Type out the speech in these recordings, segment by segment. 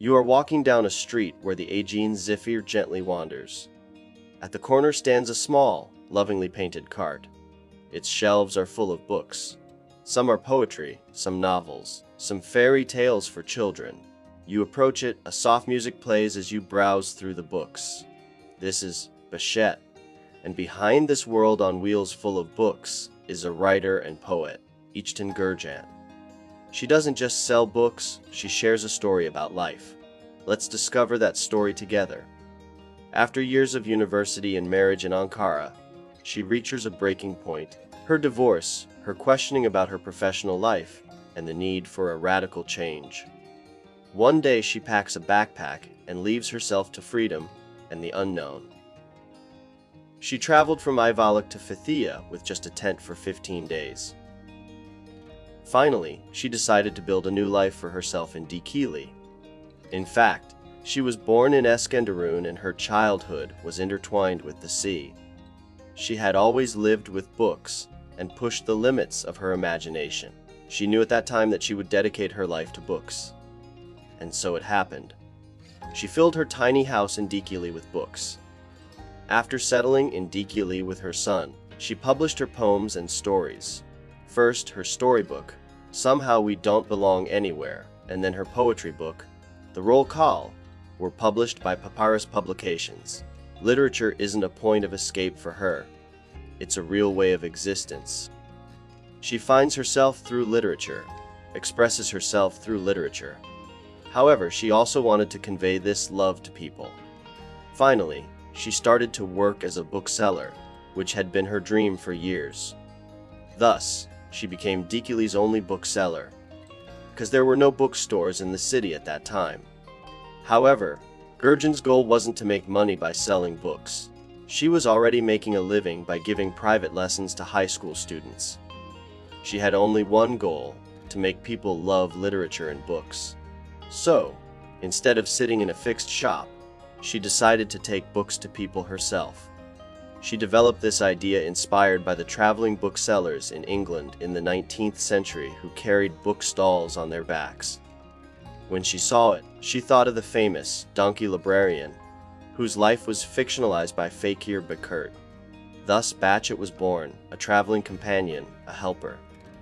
You are walking down a street where the Aegean Zephyr gently wanders. At the corner stands a small, lovingly painted cart. Its shelves are full of books. Some are poetry, some novels, some fairy tales for children. You approach it, a soft music plays as you browse through the books. This is Bacchette, and behind this world on wheels full of books is a writer and poet, Ichtan Gurjan. She doesn't just sell books, she shares a story about life. Let's discover that story together. After years of university and marriage in Ankara, she reaches a breaking point. Her divorce, her questioning about her professional life, and the need for a radical change. One day she packs a backpack and leaves herself to freedom and the unknown. She traveled from Ayvalık to Fethiye with just a tent for 15 days. Finally, she decided to build a new life for herself in Dikili. In fact, she was born in Eskenderun and her childhood was intertwined with the sea. She had always lived with books and pushed the limits of her imagination. She knew at that time that she would dedicate her life to books. And so it happened. She filled her tiny house in Dikili with books. After settling in Dikili with her son, she published her poems and stories. First, her storybook, Somehow We Don't Belong Anywhere, and then her poetry book, The Roll Call, were published by Papyrus Publications. Literature isn't a point of escape for her. It's a real way of existence. She finds herself through literature, expresses herself through literature. However, she also wanted to convey this love to people. Finally, she started to work as a bookseller, which had been her dream for years. Thus, she became Dikili's only bookseller, because there were no bookstores in the city at that time. However, Gurjan's goal wasn't to make money by selling books. She was already making a living by giving private lessons to high school students. She had only one goal, to make people love literature and books. So, instead of sitting in a fixed shop, she decided to take books to people herself. She developed this idea inspired by the traveling booksellers in England in the 19th century who carried book stalls on their backs. When she saw it, she thought of the famous donkey librarian, whose life was fictionalized by Fakir Bakert. Thus Bacchette was born, a traveling companion, a helper.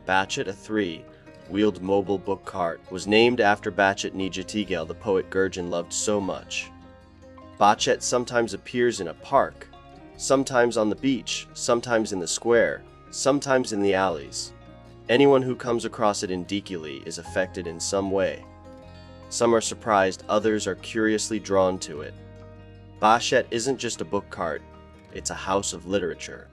Bacchette, a three-wheeled mobile book cart, was named after Bacchette Nijitigel, the poet Gurjan loved so much. Bacchette sometimes appears in a park, sometimes on the beach, sometimes in the square, sometimes in the alleys. Anyone who comes across it in Dikili is affected in some way. Some are surprised, others are curiously drawn to it. Bacchette isn't just a book cart, it's a house of literature.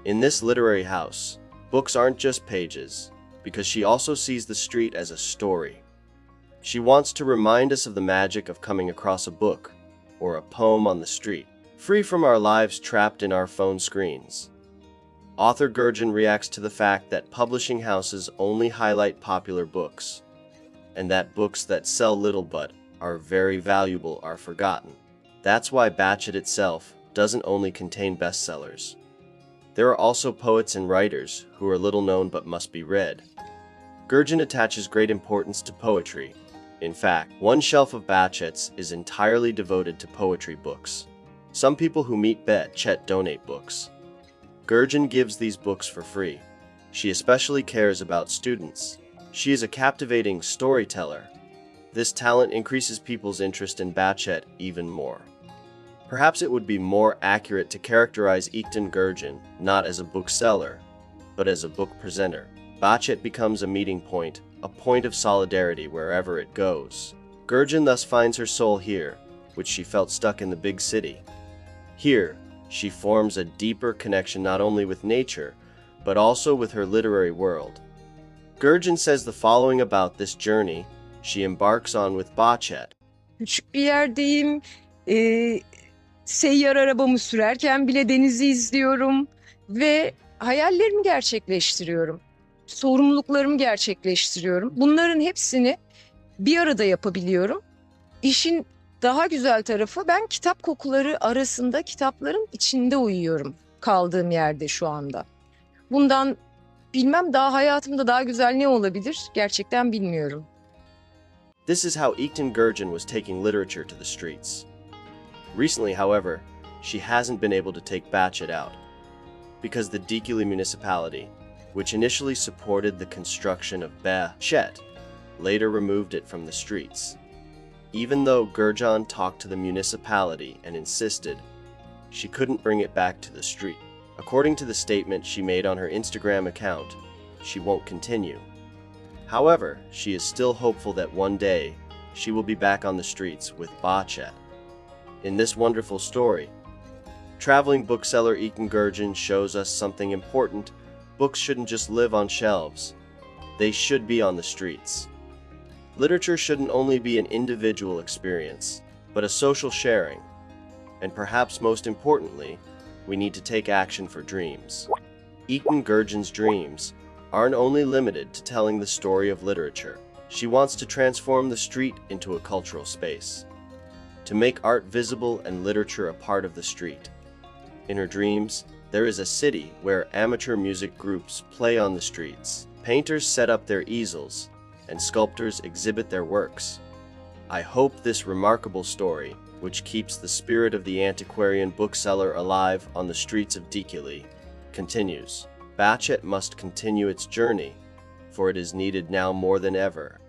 In this literary house, books aren't just pages, because she also sees the street as a story. She wants to remind us of the magic of coming across a book or a poem on the street, free from our lives trapped in our phone screens. Author Gurjan reacts to the fact that publishing houses only highlight popular books, and that books that sell little but are very valuable are forgotten. That's why Bacchette itself doesn't only contain bestsellers. There are also poets and writers who are little known but must be read. Gurjan attaches great importance to poetry. In fact, one shelf of Bachette's is entirely devoted to poetry books. Some people who meet Bacchette donate books. Gurjan gives these books for free. She especially cares about students. She is a captivating storyteller. This talent increases people's interest in Bacchette even more. Perhaps it would be more accurate to characterize Ichtan Gurjan not as a bookseller, but as a book presenter. Bacchette becomes a meeting point, a point of solidarity wherever it goes. Gurjan thus finds her soul here, which she felt stuck in the big city. Here, she forms a deeper connection not only with nature, but also with her literary world. Gurjan says the following about this journey she embarks on with Bacchette. Küçük bir yerdeyim. Seyyar arabamı sürerken bile denizi izliyorum ve hayallerimi gerçekleştiriyorum. Sorumluluklarımı gerçekleştiriyorum. Bunların hepsini bir arada yapabiliyorum. İşin daha güzel tarafı ben kitap kokuları arasında kitapların içinde uyuyorum kaldığım yerde şu anda. Bundan bilmem daha hayatımda daha güzel ne olabilir gerçekten bilmiyorum. This is how Iktan Gurgen was taking literature to the streets. Recently, however, she hasn't been able to take Bahçet out, because the Dikili municipality, which initially supported the construction of Bahçet, later removed it from the streets. Even though Gurgen talked to the municipality and insisted, she couldn't bring it back to the street. According to the statement she made on her Instagram account, she won't continue. However, she is still hopeful that one day she will be back on the streets with Bahçet. In this wonderful story, traveling bookseller Iktan Gurgen shows us something important. Books shouldn't just live on shelves. They should be on the streets. Literature shouldn't only be an individual experience, but a social sharing. And perhaps most importantly, we need to take action for dreams. Iktan Gurgen's dreams aren't only limited to telling the story of literature. She wants to transform the street into a cultural space, to make art visible and literature a part of the street. In her dreams, there is a city where amateur music groups play on the streets, painters set up their easels, and sculptors exhibit their works. I hope this remarkable story, which keeps the spirit of the antiquarian bookseller alive on the streets of Dikili, continues. Bahçet must continue its journey, for it is needed now more than ever.